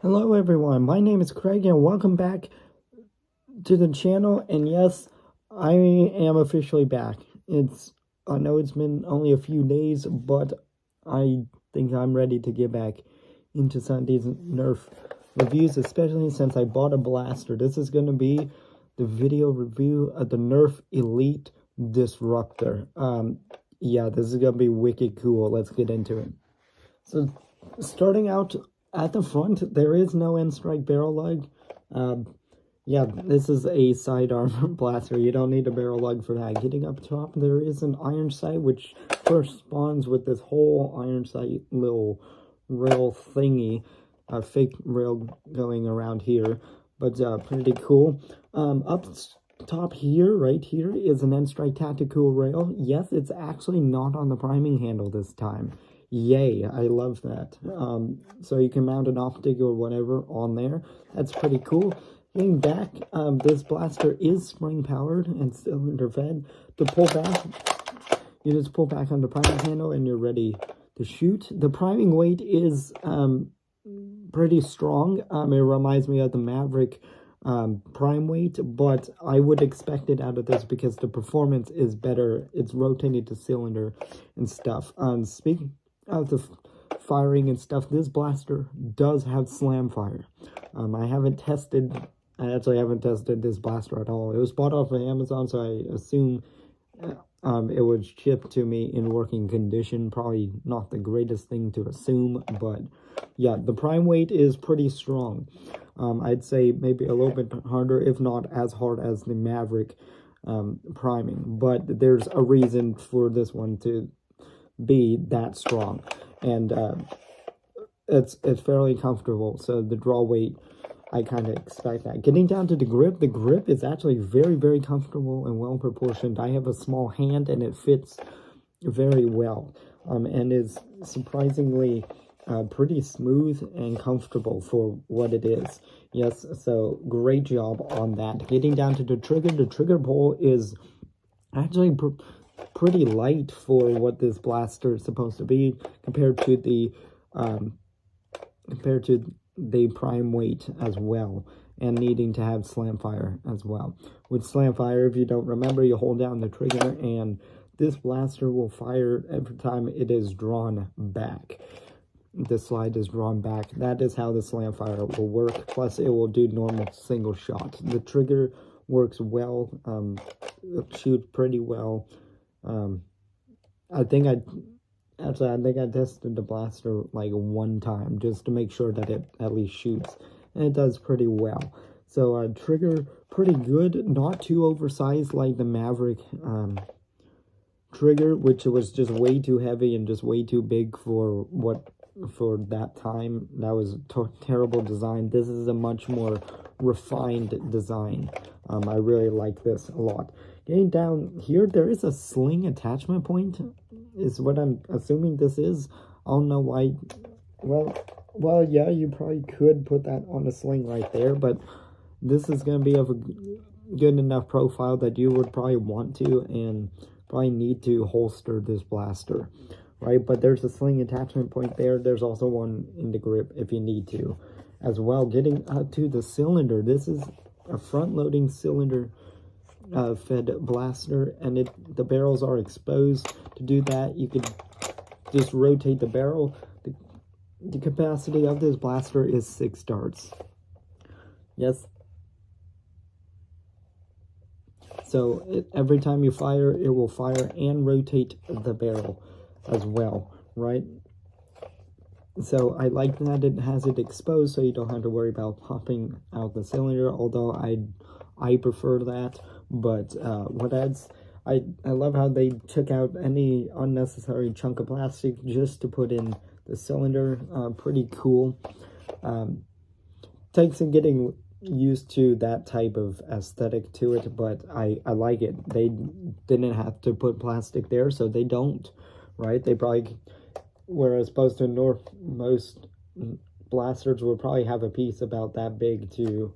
Hello everyone, my name is Craig and welcome back to the channel. And yes, I am officially back. I know it's been only a few days, but I think I'm ready to get back into some of these Nerf reviews, especially since I bought a blaster. This is going to be the video review of the Nerf Elite Disruptor. Yeah, this is going to be wicked cool. Let's get into it. So, starting out at the front, there is no end strike barrel lug. Yeah, this is a sidearm blaster. You don't need a barrel lug for that. Getting up top, there is an iron sight, which corresponds with this whole iron sight little rail thingy, fake rail going around here, but pretty cool. Up top here, right here, is an end strike tactical rail. Yes, it's actually not on the priming handle this time. Yay, I love that. So you can mount an optic or whatever on there. That's pretty cool. Getting back, this blaster is spring powered and cylinder fed. To pull back, you just pull back on the priming handle and you're ready to shoot. The priming weight is pretty strong. It reminds me of the Maverick prime weight, but I would expect it out of this because the performance is better. It's rotated to cylinder and stuff. Speaking of the firing and stuff, this blaster does have Slamfire. I actually haven't tested this blaster at all. It was bought off of Amazon, so I assume it was shipped to me in working condition. Probably not the greatest thing to assume, but yeah, the prime weight is pretty strong. I'd say maybe a little bit harder, if not as hard as the Maverick priming, but there's a reason for this one to be that strong, and it's fairly comfortable. So the draw weight, I kind of expect that. Getting down to the grip is actually very, very comfortable and well proportioned. I have a small hand and it fits very well, and is surprisingly pretty smooth and comfortable for what it is. Yes, so great job on that. Getting down to the trigger pull is actually pretty light for what this blaster is supposed to be compared to the prime weight as well, and needing to have Slamfire as well. With Slamfire, if you don't remember, you hold down the trigger and this blaster will fire every time it is drawn back. The slide is drawn back. That is how the Slamfire will work. Plus, it will do normal single shot. The trigger works well. It shoots pretty well. I think I tested the blaster like one time just to make sure that it at least shoots, and it does pretty well. So trigger pretty good, not too oversized like the Maverick trigger, which was just way too heavy and just way too big for that time. That was terrible design. This is a much more refined design. I really like this a lot. Getting down here, there is a sling attachment point, is what I'm assuming this is. I don't know why. Well, yeah, you probably could put that on a sling right there, but this is going to be of a good enough profile that you would probably want to and probably need to holster this blaster, right? But there's a sling attachment point there. There's also one in the grip if you need to as well. Getting to the cylinder, this is a front-loading cylinder fed blaster, and the barrels are exposed. To do that, you could just rotate the barrel. The capacity of this blaster is 6 darts. Yes. So every time you fire, it will fire and rotate the barrel as well, right? So I like that it has it exposed, so you don't have to worry about popping out the cylinder, although I prefer that. But what adds, I love how they took out any unnecessary chunk of plastic just to put in the cylinder. Pretty cool. Takes some getting used to that type of aesthetic to it, but I like it. They didn't have to put plastic there, so they don't, right? They probably, whereas opposed to most blasters would probably have a piece about that big to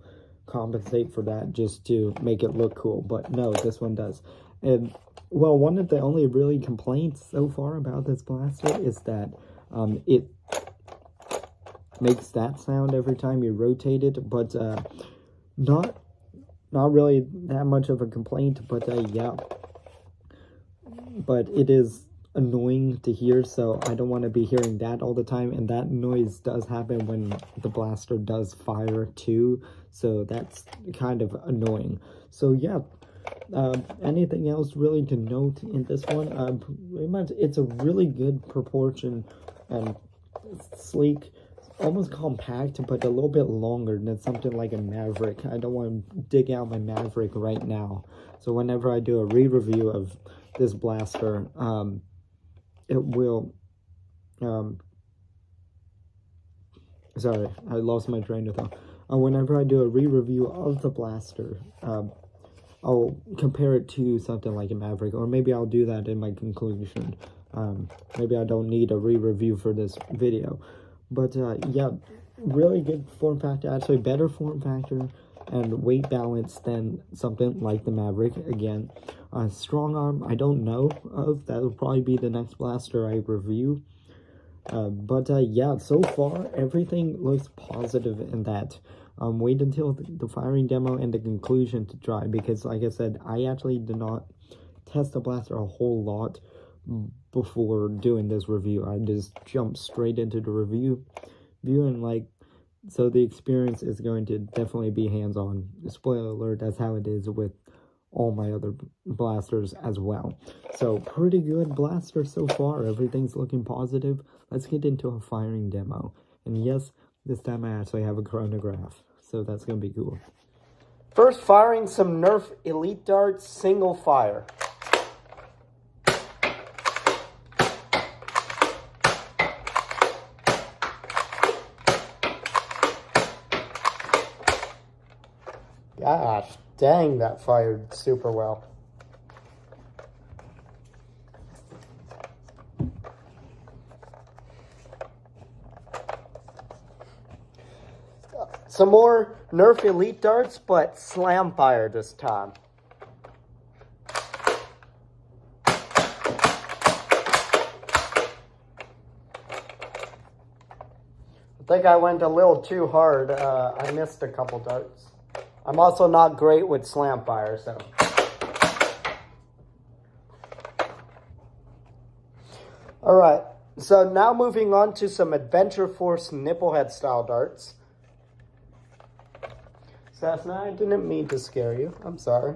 compensate for that, just to make it look cool. But no, this one does. And well, one of the only really complaints so far about this blaster is that makes that sound every time you rotate it, but not really that much of a complaint, but yeah. But it is annoying to hear, so I don't want to be hearing that all the time, and that noise does happen when the blaster does fire too, so that's kind of annoying. So yeah, anything else really to note in this one? Pretty much it's a really good proportion and sleek, almost compact, but a little bit longer than something like a Maverick. I don't want to dig out my Maverick right now, so whenever I do a re-review of this blaster, it will, sorry, I lost my train of thought. Whenever I do a re-review of the blaster, I'll compare it to something like a Maverick, or maybe I'll do that in my conclusion. Maybe I don't need a re-review for this video. But yeah, really good form factor, actually better form factor and weight balance than something like the Maverick. Again, strong arm, I don't know of. That will probably be the next blaster I review. But yeah, so far everything looks positive in that. Wait until the firing demo and the conclusion to try, because like I said, I actually did not test the blaster a whole lot before doing this review. I just jumped straight into the review and like, so the experience is going to definitely be hands-on. Spoiler alert, that's how it is with all my other blasters as well. So pretty good blaster so far. Everything's looking positive. Let's get into a firing demo. And yes, this time I actually have a chronograph, so that's gonna be cool. First, firing some Nerf Elite Darts single fire. Gosh, dang, that fired super well. Some more Nerf Elite Darts, but Slamfire this time. I think I went a little too hard. I missed a couple darts. I'm also not great with Slamfire, so. Alright, so now moving on to some Adventure Force Nipplehead style darts. Cessna, I didn't mean to scare you. I'm sorry.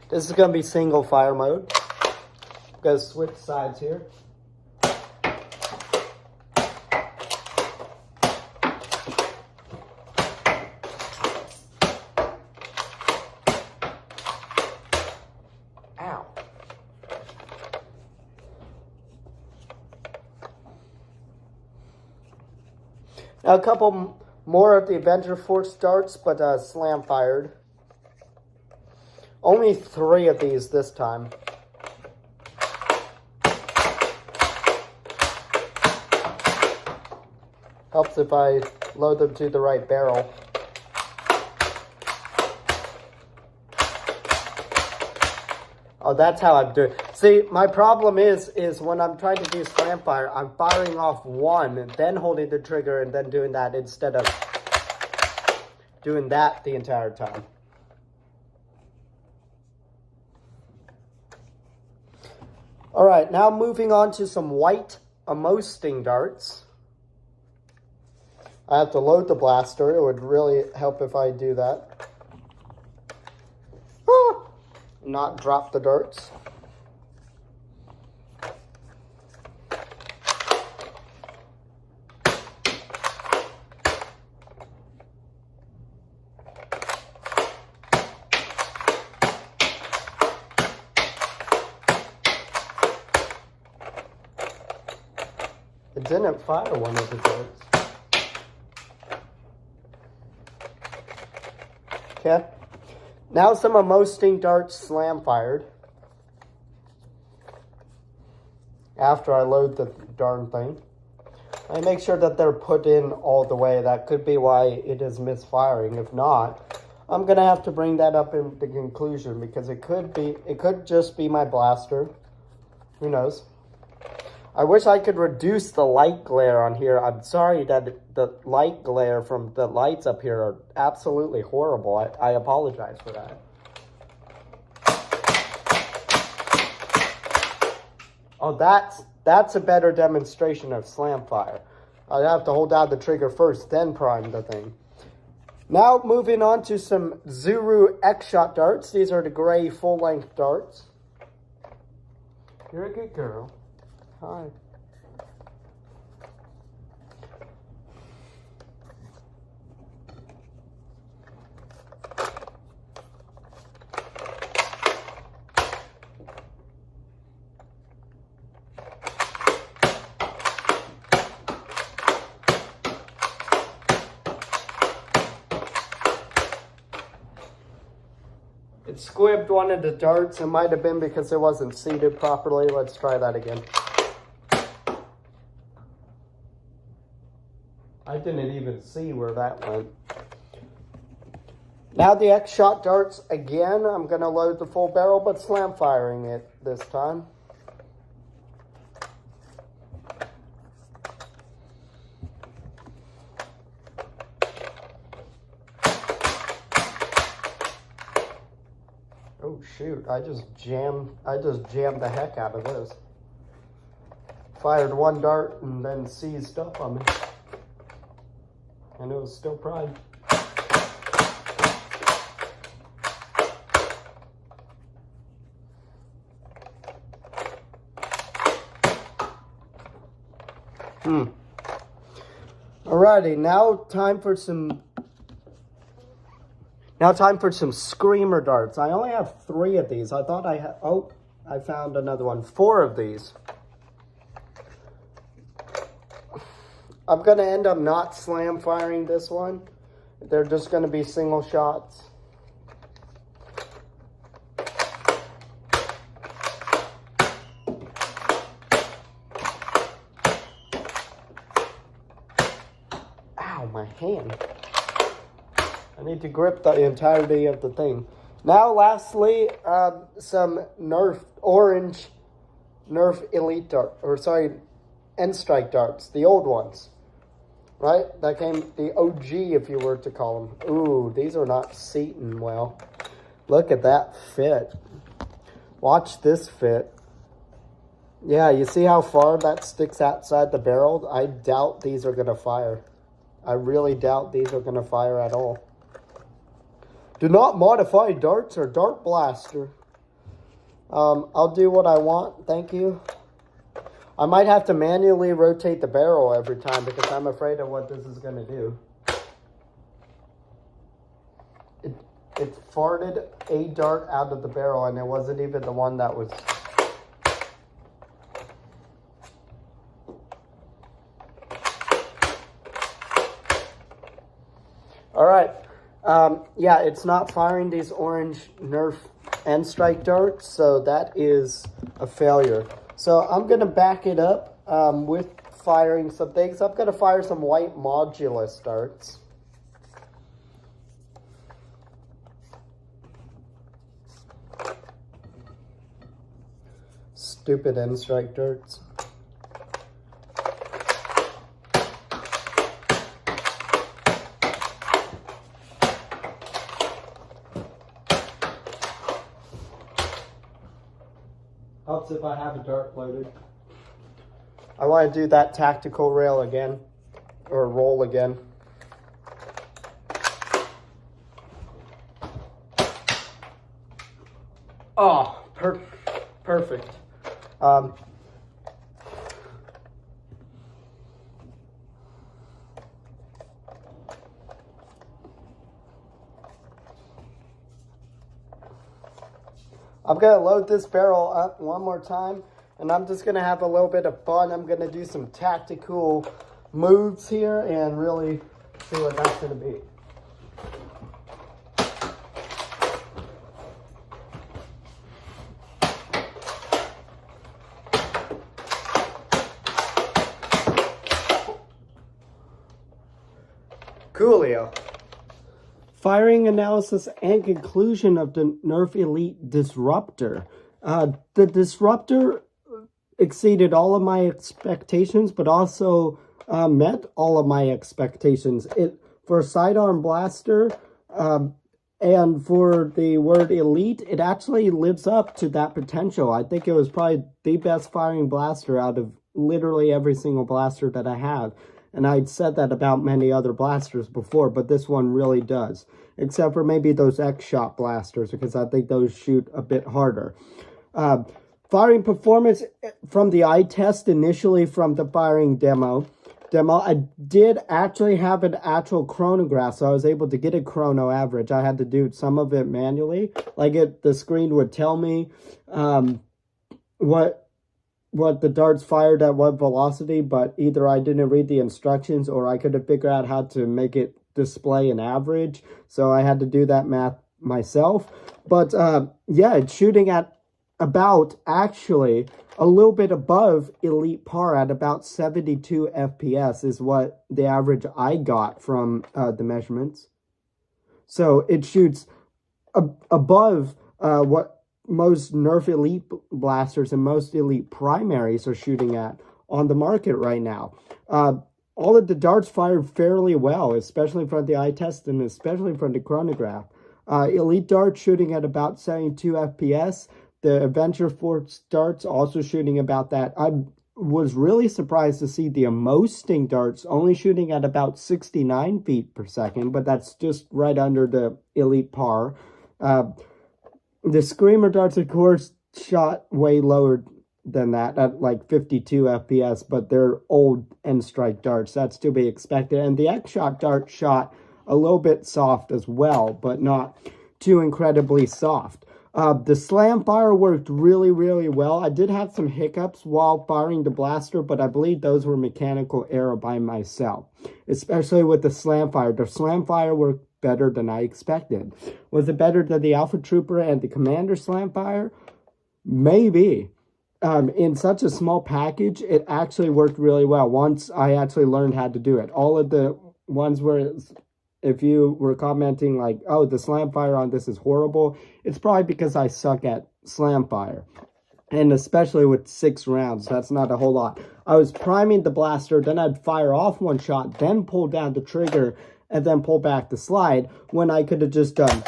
This is going to be single fire mode. I'm going to switch sides here. Ow. Now a couple more of the Adventure Force darts, but slam fired. Only 3 of these this time. Helps if I load them to the right barrel. Oh, that's how I'm doing. See, my problem is when I'm trying to do Slamfire, I'm firing off one, then holding the trigger, and then doing that instead of doing that the entire time. All right, now moving on to some white Amosting darts. I have to load the blaster. It would really help if I do that. Not drop the darts. It didn't fire one of the darts. Okay. Now some Amosting darts slam fired. After I load the darn thing. I make sure that they're put in all the way. That could be why it is misfiring. If not, I'm gonna have to bring that up in the conclusion because it could just be my blaster. Who knows? I wish I could reduce the light glare on here. I'm sorry that the light glare from the lights up here are absolutely horrible. I apologize for that. Oh, that's a better demonstration of Slamfire. I'd have to hold down the trigger first, then prime the thing. Now moving on to some Zuru X-Shot darts. These are the gray full-length darts. You're a good girl. Hi. It squibbed one of the darts. It might have been because it wasn't seated properly. Let's try that again. I didn't even see where that went. Now the X-Shot darts again. I'm going to load the full barrel, but slam firing it this time. Oh shoot, I just jammed the heck out of this. Fired one dart and then seized up on me. And it was still primed. Alrighty, now time for some screamer darts. I only have 3 of these. I thought I had, oh, I found another one. 4 of these. I'm going to end up not slam firing this one. They're just going to be single shots. Ow, my hand. I need to grip the entirety of the thing. Now, lastly, some Nerf orange Nerf Elite dart, or sorry, End Strike darts, the old ones, right? That came, the OG, if you were to call them. Ooh, these are not seating well. Look at that fit. Watch this fit. Yeah, you see how far that sticks outside the barrel? I doubt these are going to fire. I really doubt these are going to fire at all. Do not modify darts or dart blaster. I'll do what I want, thank you. I might have to manually rotate the barrel every time because I'm afraid of what this is going to do. It farted a dart out of the barrel and it wasn't even the one that was... Alright. Yeah, it's not firing these orange Nerf End Strike darts, so that is a failure. So I'm going to back it up with firing some things. I'm going to fire some white modulus darts. Stupid End Strike darts. Helps if I have a dart loaded. I want to do that tactical rail again, or roll again. Oh, perfect. I'm going to load this barrel up one more time, and I'm just going to have a little bit of fun. I'm going to do some tactical moves here and really see what that's going to be. Coolio. Firing analysis and conclusion of the Nerf Elite Disruptor. The Disruptor exceeded all of my expectations, but also met all of my expectations. For a sidearm blaster, and for the word elite, it actually lives up to that potential. I think it was probably the best firing blaster out of literally every single blaster that I have. And I'd said that about many other blasters before, but this one really does. Except for maybe those X-Shot blasters, because I think those shoot a bit harder. Firing performance from the eye test initially from the firing demo. I did actually have an actual chronograph, so I was able to get a chrono average. I had to do some of it manually. Like the screen would tell me what the darts fired at what velocity, but either I didn't read the instructions or I couldn't figure out how to make it display an average. So I had to do that math myself. But yeah, it's shooting at about actually a little bit above elite par at about 72 FPS is what the average I got from the measurements. So it shoots above what most Nerf Elite blasters and most Elite primaries are shooting at on the market right now. All of the darts fired fairly well, especially from the eye test and especially from the chronograph. Elite darts shooting at about 72 FPS. The Adventure Force darts also shooting about that. I was really surprised to see the Amosting darts only shooting at about 69 feet per second, but that's just right under the Elite par. The Screamer darts, of course, shot way lower than that, at like 52 FPS, but they're old end strike darts. That's to be expected. And the X-Shot dart shot a little bit soft as well, but not too incredibly soft. The Slamfire worked really, really well. I did have some hiccups while firing the blaster, but I believe those were mechanical error by myself, especially with the Slamfire. The Slamfire worked better than I expected. Was it better than the Alpha Trooper and the Commander Slamfire? Maybe. In such a small package, it actually worked really well once I actually learned how to do it. All of the ones where, if you were commenting like, oh, the Slamfire on this is horrible, it's probably because I suck at Slamfire. And especially with 6 rounds, that's not a whole lot. I was priming the blaster, then I'd fire off one shot, then pull down the trigger, and then pull back the slide, when I could have just done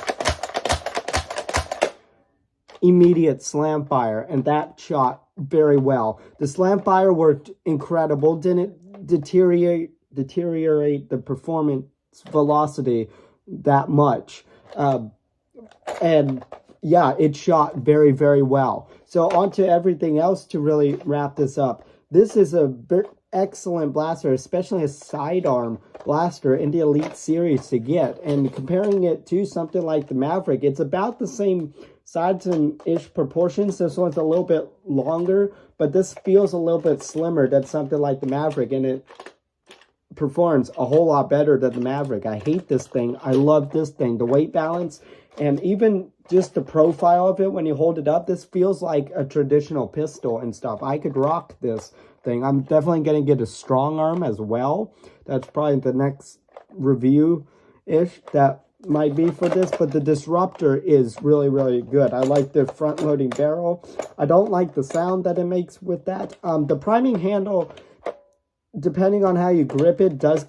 immediate Slamfire, and that shot very well. The Slamfire worked incredible, didn't deteriorate the performance velocity that much. And yeah, it shot very, very well. So on to everything else to really wrap this up. This is a very excellent blaster, especially a sidearm blaster in the Elite series to get. And comparing it to something like the Maverick, it's about the same size and ish proportions. This one's a little bit longer, but this feels a little bit slimmer than something like the Maverick, and it performs a whole lot better than the Maverick. I hate this thing. I love this thing. The weight balance and even just the profile of it when you hold it up, this feels like a traditional pistol and stuff. I could rock this thing. I'm definitely going to get a strong arm as well. That's probably the next review-ish that might be for this, but the Disruptor is really, really good. I like the front-loading barrel. I don't like the sound that it makes with that. The priming handle, depending on how you grip it, does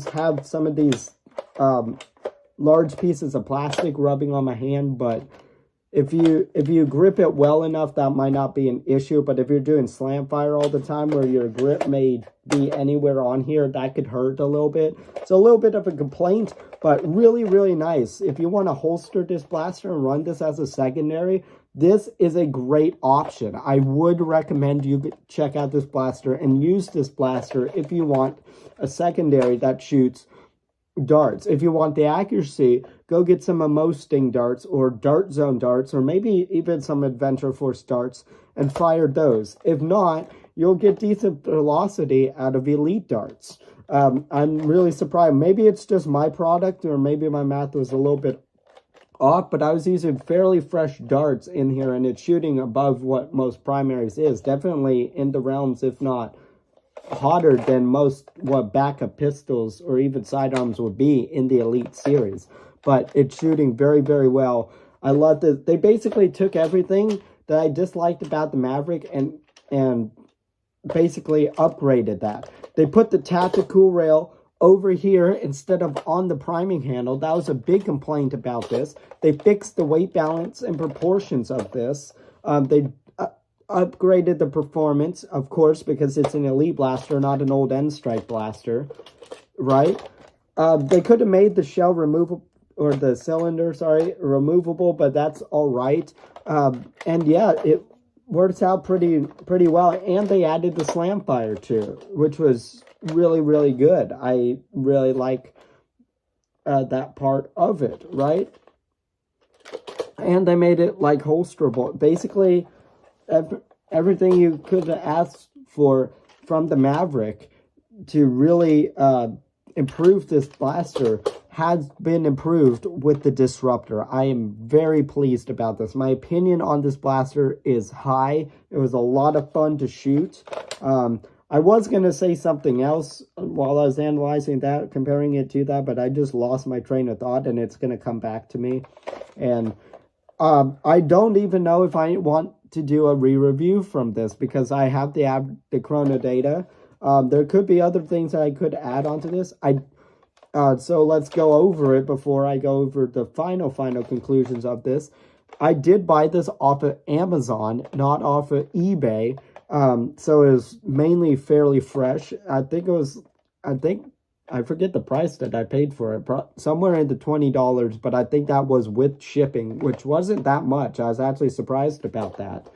have some of these large pieces of plastic rubbing on my hand, but if you grip it well enough, that might not be an issue. But if you're doing Slamfire all the time where your grip may be anywhere on here, that could hurt a little bit. So a little bit of a complaint, but really, really nice. If you want to holster this blaster and run this as a secondary, this is a great option. I would recommend you check out this blaster and use this blaster if you want a secondary that shoots darts. If you want the accuracy, go get some Amosting darts or Dart Zone darts, or maybe even some Adventure Force darts and fire those. If not, you'll get decent velocity out of Elite darts. I'm really surprised. Maybe it's just my product, or maybe my math was a little bit off, but I was using fairly fresh darts in here, and it's shooting above what most primaries is. Definitely in the realms, if not hotter than most what backup pistols or even sidearms would be in the Elite series. But it's shooting very, very well. I love this. They basically took everything that I disliked about the Maverick and basically upgraded that. They put the tactical rail over here instead of on the priming handle. That was a big complaint about this. They fixed the weight balance and proportions of this. They upgraded the performance, of course, because it's an Elite blaster, not an old N-Strike blaster, right? They could have made the shell removable, or the cylinder, sorry, removable, but that's all right. And yeah, it works out pretty well. And they added the Slamfire too, which was really, really good. I really like that part of it, right? And they made it like holsterable. Basically, everything you could have asked for from the Maverick to really improve this blaster has been improved with the Disruptor. I am very pleased about this. My opinion on this blaster is high. It was a lot of fun to shoot. I was going to say something else while I was analyzing that, comparing it to that, but I just lost my train of thought, and it's going to come back to me. And I don't even know if I want to do a re-review from this, because I have the chrono data. There could be other things that I could add onto this. So let's go over it before I go over the final conclusions of this. I did buy this off of Amazon, not off of eBay. So it was mainly fairly fresh. I forget the price that I paid for it, somewhere in the $20, but I think that was with shipping, which wasn't that much. I was actually surprised about that.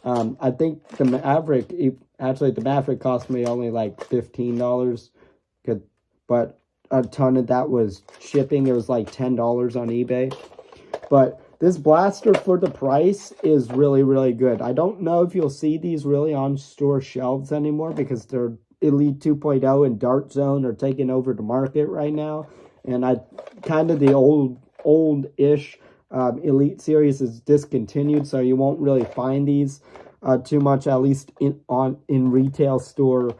I think the Maverick, actually the Maverick cost me only like $15, but a ton of that was shipping. It was like $10 on eBay. But this blaster for the price is really, really good. I don't know if you'll see these really on store shelves anymore, because they're Elite 2.0 and Dart Zone are taking over the market right now. And kind of the old-ish Elite series is discontinued, so you won't really find these too much, at least in retail stores.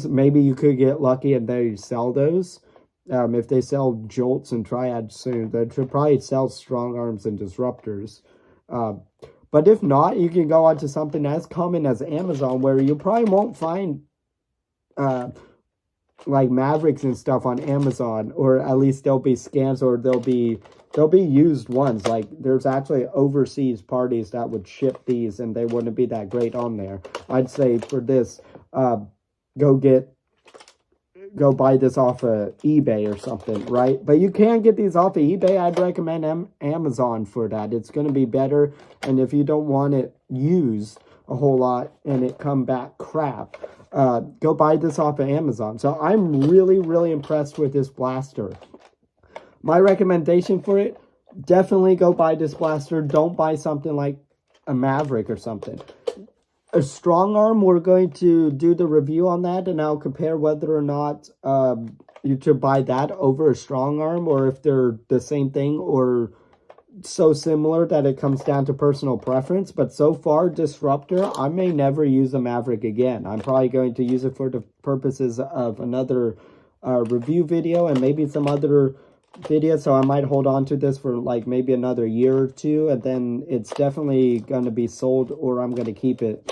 Maybe you could get lucky and they sell those. If they sell Jolts and Triads soon, they should probably sell Strong Arms and Disruptors. But if not, you can go on to something as common as Amazon, where you probably won't find like Mavericks and stuff on Amazon, or at least there'll be scams, or there'll be used ones. Like there's actually overseas parties that would ship these, and they wouldn't be that great on there. I'd say for this, go buy this off of eBay or something, right? But you can get these off of eBay. I'd recommend Amazon for that. It's going to be better. And if you don't want it used a whole lot and it come back crap, go buy this off of Amazon. So I'm really, really impressed with this blaster. My recommendation for it, definitely go buy this blaster. Don't buy something like a Maverick or something. A Strong Arm, we're going to do the review on that, and I'll compare whether or not you should buy that over a Strong Arm, or if they're the same thing or so similar that it comes down to personal preference. But so far, Disruptor, I may never use a Maverick again. I'm probably going to use it for the purposes of another review video and maybe some other video, so I might hold on to this for like maybe another year or two, and then it's definitely going to be sold, or I'm going to keep it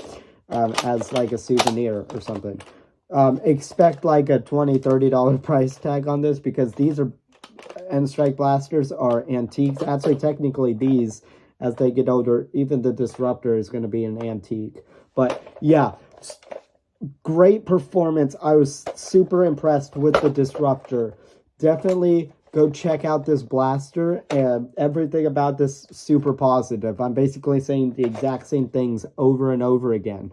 as like a souvenir or something. Expect like a $20-$30 price tag on this, because these are N-Strike blasters are antiques. Actually, technically these, as they get older, even the Disruptor is going to be an antique. But yeah, great performance. I was super impressed with the Disruptor. Definitely go check out this blaster, and everything about this super positive. I'm basically saying the exact same things over and over again.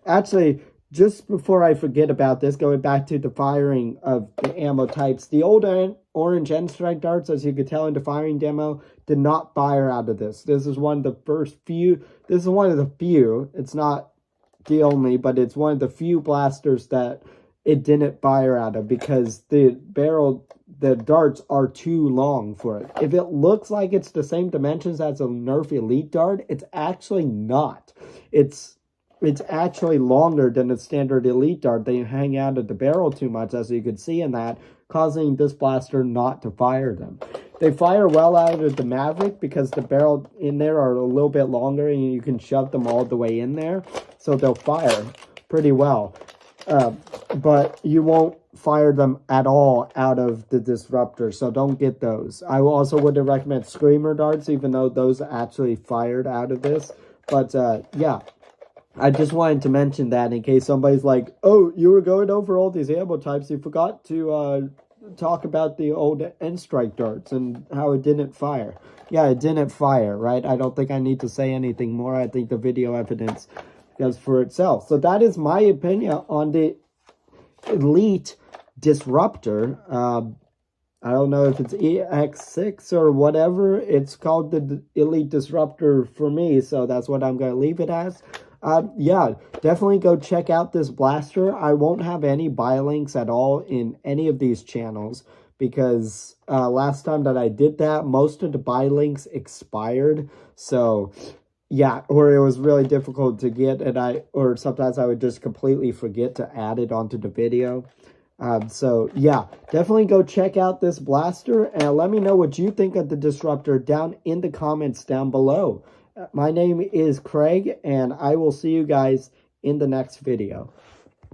Actually, just before I forget about this, going back to the firing of the ammo types, the old orange N-Strike darts, as you could tell in the firing demo, did not fire out of this. This is one of the few, it's not the only, but it's one of the few blasters that it didn't fire out of, because the darts are too long for it. If it looks like it's the same dimensions as a Nerf Elite dart, it's actually not. It's it's actually longer than a standard elite dart. They hang out at the barrel too much, as you could see in that, causing this blaster not to fire them. They fire well out of the Maverick because the barrel in there are a little bit longer and you can shove them all the way in there. So they'll fire pretty well. But you won't fire them at all out of the Disruptor, so don't get those. I also wouldn't recommend Screamer darts, even though those actually fired out of this. But yeah, I just wanted to mention that in case somebody's like, oh, you were going over all these ammo types, you forgot to talk about the old N-Strike darts and how it didn't fire. Yeah, it didn't fire, right? I don't think I need to say anything more. I think the video evidence goes for itself. So that is my opinion on the Elite Disruptor. I don't know if it's EX6 or whatever. It's called the Elite Disruptor for me, so that's what I'm going to leave it as. Yeah, definitely go check out this blaster. I won't have any buy links at all in any of these channels because last time that I did that, most of the buy links expired. So yeah, or it was really difficult to get, and or sometimes I would just completely forget to add it onto the video. So yeah, definitely go check out this blaster and let me know what you think of the Disruptor down in the comments down below. My name is Craig, and I will see you guys in the next video.